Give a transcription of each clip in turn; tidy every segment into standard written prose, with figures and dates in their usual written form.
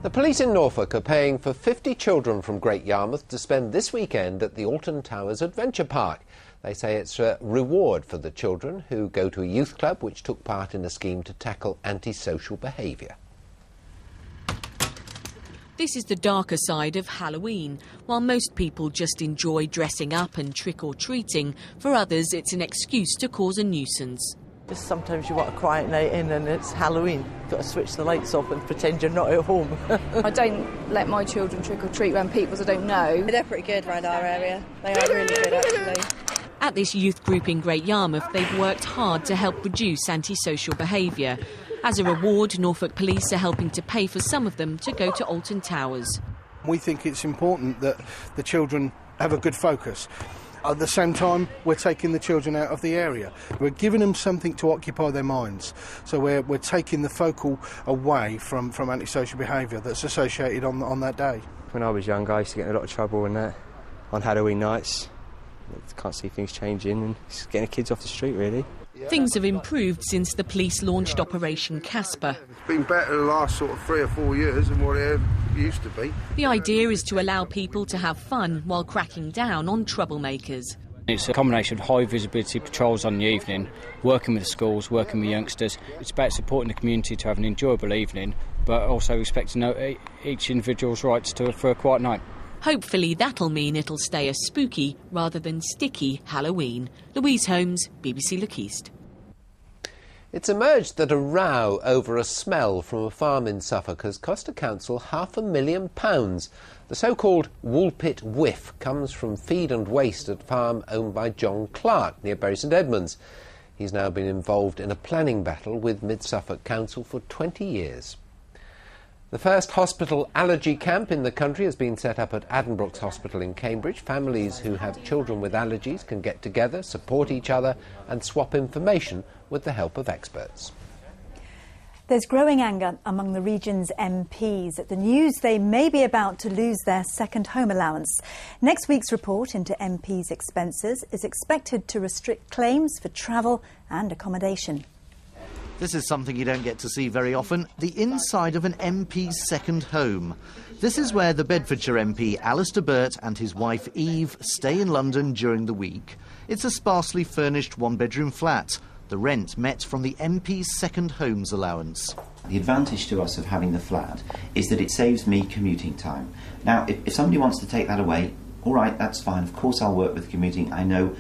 The police in Norfolk are paying for 50 children from Great Yarmouth to spend this weekend at the Alton Towers Adventure Park. They say it's a reward for the children who go to a youth club which took part in a scheme to tackle antisocial behaviour. This is the darker side of Halloween. While most people just enjoy dressing up and trick-or-treating, for others it's an excuse to cause a nuisance. Just sometimes you want a quiet night in and it's Halloween. You've got to switch the lights off and pretend you're not at home. I don't let my children trick-or-treat around people I don't know. They're pretty good around our area. They are really good, actually. At this youth group in Great Yarmouth, they've worked hard to help reduce antisocial behaviour. As a reward, Norfolk Police are helping to pay for some of them to go to Alton Towers. We think it's important that the children have a good focus. At the same time, we're taking the children out of the area. We're giving them something to occupy their minds. So we're taking the focal away from antisocial behaviour that's associated on that day. When I was young, I used to get in a lot of trouble and that on Halloween nights. I can't see things changing and it's getting the kids off the street, really. Things have improved since the police launched Operation Casper. It's been better the last sort of 3 or 4 years than what it used to be. The idea is to allow people to have fun while cracking down on troublemakers. It's a combination of high visibility patrols on the evening, working with the schools, working with youngsters. It's about supporting the community to have an enjoyable evening, but also respecting each individual's rights for a quiet night. Hopefully that'll mean it'll stay a spooky rather than sticky Halloween. Louise Holmes, BBC Look East. It's emerged that a row over a smell from a farm in Suffolk has cost a council £500,000. The so-called Woolpit whiff comes from feed and waste at a farm owned by John Clark near Bury St Edmunds. He's now been involved in a planning battle with Mid-Suffolk Council for 20 years. The first hospital allergy camp in the country has been set up at Addenbrooke Hospital in Cambridge. Families who have children with allergies can get together, support each other and swap information with the help of experts. There's growing anger among the region's MPs at the news they may be about to lose their second home allowance. Next week's report into MPs' expenses is expected to restrict claims for travel and accommodation. This is something you don't get to see very often, the inside of an MP's second home. This is where the Bedfordshire MP Alistair Burt and his wife Eve stay in London during the week. It's a sparsely furnished one-bedroom flat. The rent met from the MP's second home's allowance. The advantage to us of having the flat is that it saves me commuting time. Now, if somebody wants to take that away, all right, that's fine. Of course I'll work with commuting. I know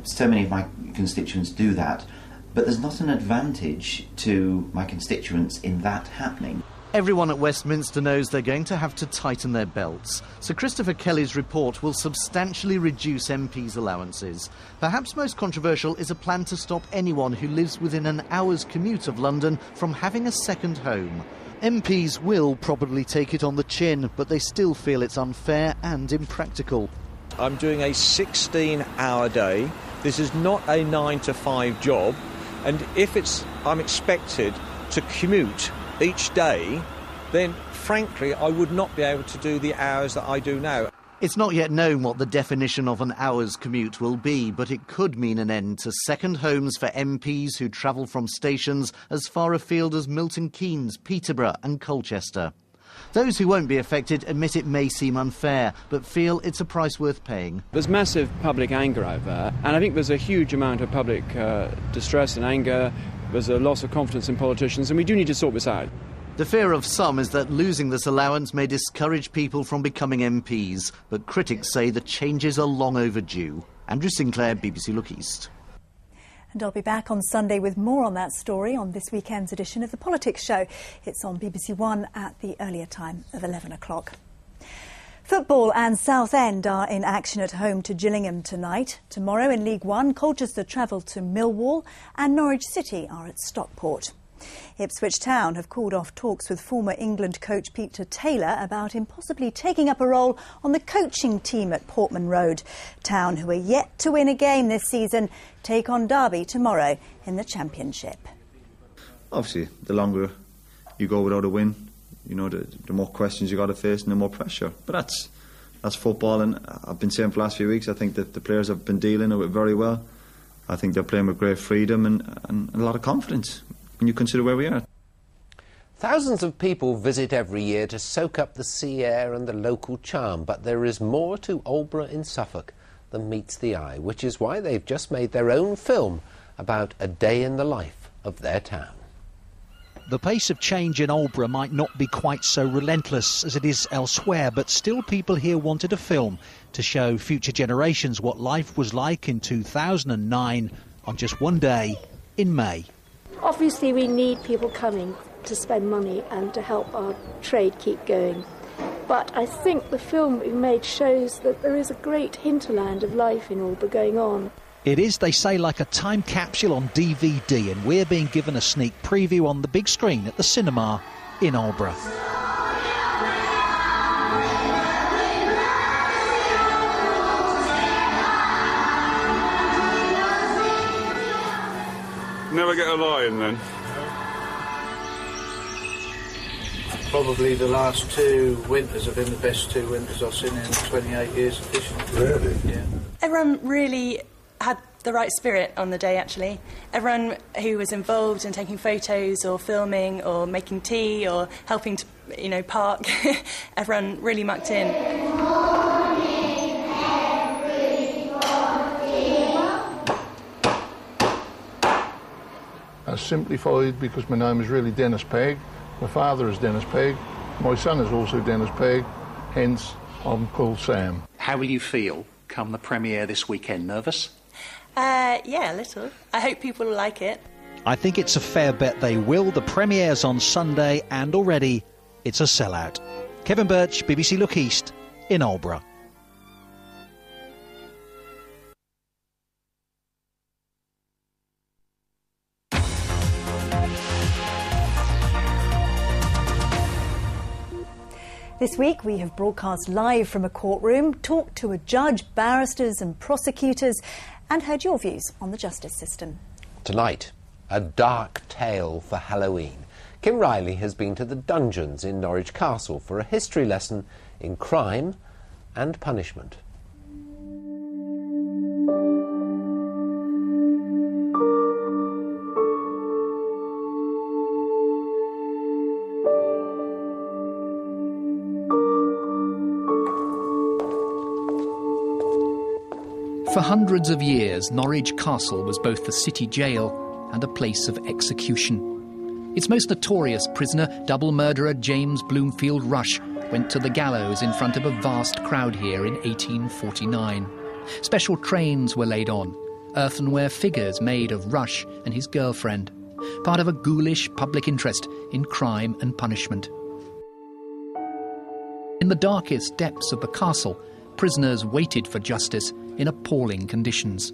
so many of my constituents do that. But there's not an advantage to my constituents in that happening. Everyone at Westminster knows they're going to have to tighten their belts. Sir Christopher Kelly's report will substantially reduce MPs' allowances. Perhaps most controversial is a plan to stop anyone who lives within an hour's commute of London from having a second home. MPs will probably take it on the chin, but they still feel it's unfair and impractical. I'm doing a 16-hour day. This is not a 9-to-5 job. And if I'm expected to commute each day, then frankly I would not be able to do the hours that I do now. It's not yet known what the definition of an hour's commute will be, but it could mean an end to second homes for MPs who travel from stations as far afield as Milton Keynes, Peterborough and Colchester. Those who won't be affected admit it may seem unfair, but feel it's a price worth paying. There's massive public anger over there, and I think there's a huge amount of public distress and anger. There's a loss of confidence in politicians, and we do need to sort this out. The fear of some is that losing this allowance may discourage people from becoming MPs, but critics say the changes are long overdue. Andrew Sinclair, BBC Look East. And I'll be back on Sunday with more on that story on this weekend's edition of The Politics Show. It's on BBC One at the earlier time of 11 o'clock. Football and Southend are in action at home to Gillingham tonight. Tomorrow in League One, Colchester travel to Millwall and Norwich City are at Stockport. Ipswich Town have called off talks with former England coach Peter Taylor about him possibly taking up a role on the coaching team at Portman Road. Town, who are yet to win a game this season, take on Derby tomorrow in the Championship. Obviously, the longer you go without a win, the more questions you got to face and the more pressure. But that's football, and I've been saying for the last few weeks, I think that the players have been dealing with it very well. I think they're playing with great freedom and a lot of confidence when you consider where we are. Thousands of people visit every year to soak up the sea air and the local charm, but there is more to Aldeburgh in Suffolk than meets the eye, which is why they've just made their own film about a day in the life of their town. The pace of change in Aldeburgh might not be quite so relentless as it is elsewhere, but still people here wanted a film to show future generations what life was like in 2009 on just one day in May. Obviously we need people coming to spend money and to help our trade keep going. But I think the film we made shows that there is a great hinterland of life in Aldeburgh going on. It is, they say, like a time capsule on DVD, and we're being given a sneak preview on the big screen at the cinema in Aldeburgh. Never get a lion then? Probably the last 2 winters have been the best 2 winters I've seen in 28 years of fishing. Really? Yeah. Everyone really had the right spirit on the day, actually. Everyone who was involved in taking photos or filming or making tea or helping to, park, everyone really mucked in. That's simplified because my name is really Dennis Pegg. My father is Dennis Pegg. My son is also Dennis Pegg, hence I'm called Sam. How will you feel come the premiere this weekend? Nervous? Yeah, a little. I hope people will like it. I think it's a fair bet they will. The premiere's on Sunday and already it's a sellout. Kevin Birch, BBC Look East in Aldeburgh. This week we have broadcast live from a courtroom, talked to a judge, barristers and prosecutors, and heard your views on the justice system. Tonight, a dark tale for Halloween. Kim Riley has been to the dungeons in Norwich Castle for a history lesson in crime and punishment. For hundreds of years, Norwich Castle was both the city jail and a place of execution. Its most notorious prisoner, double murderer James Bloomfield Rush, went to the gallows in front of a vast crowd here in 1849. Special trains were laid on, earthenware figures made of Rush and his girlfriend, part of a ghoulish public interest in crime and punishment. In the darkest depths of the castle, prisoners waited for justice in appalling conditions.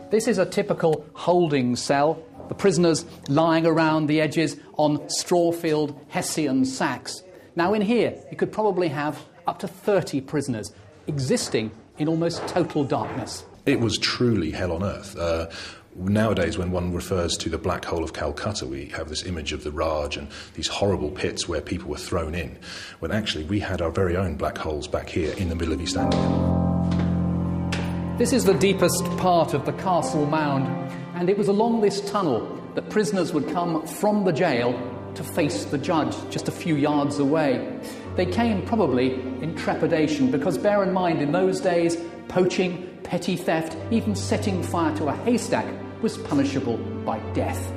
This is a typical holding cell, the prisoners lying around the edges on straw-filled Hessian sacks. Now in here, you could probably have up to 30 prisoners existing in almost total darkness. It was truly hell on earth. Nowadays, when one refers to the Black Hole of Calcutta, we have this image of the Raj and these horrible pits where people were thrown in, when actually we had our very own black holes back here in the middle of East Anglia. This is the deepest part of the castle mound, and it was along this tunnel that prisoners would come from the jail to face the judge just a few yards away. They came probably in trepidation because, bear in mind, in those days, poaching, petty theft, even setting fire to a haystack was punishable by death.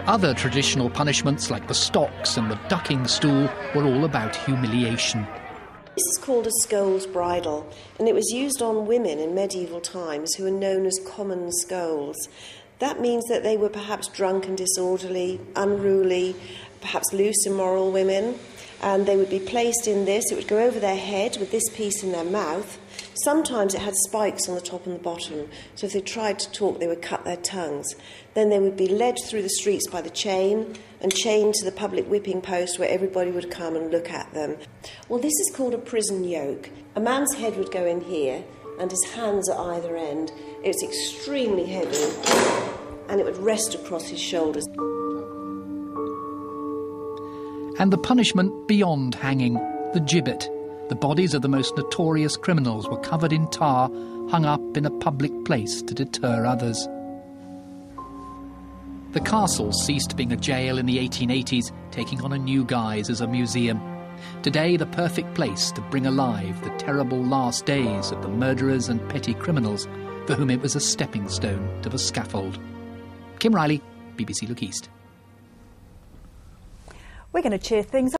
Other traditional punishments like the stocks and the ducking stool were all about humiliation. This is called a scold's bridle, and it was used on women in medieval times who were known as common scolds. That means that they were perhaps drunk and disorderly, unruly, perhaps loose, immoral women, and they would be placed in this. It would go over their head with this piece in their mouth. Sometimes it had spikes on the top and the bottom, so if they tried to talk, they would cut their tongues. Then they would be led through the streets by the chain and chained to the public whipping post where everybody would come and look at them. Well, this is called a prison yoke. A man's head would go in here and his hands at either end. It's extremely heavy and it would rest across his shoulders. And the punishment beyond hanging, the gibbet. The bodies of the most notorious criminals were covered in tar, hung up in a public place to deter others. The The castle ceased being a jail in the 1880s, taking on a new guise as a museum. Today, the perfect place to bring alive the terrible last days of the murderers and petty criminals for whom it was a stepping stone to the scaffold. Kim Riley, BBC Look East. We're going to cheer things up.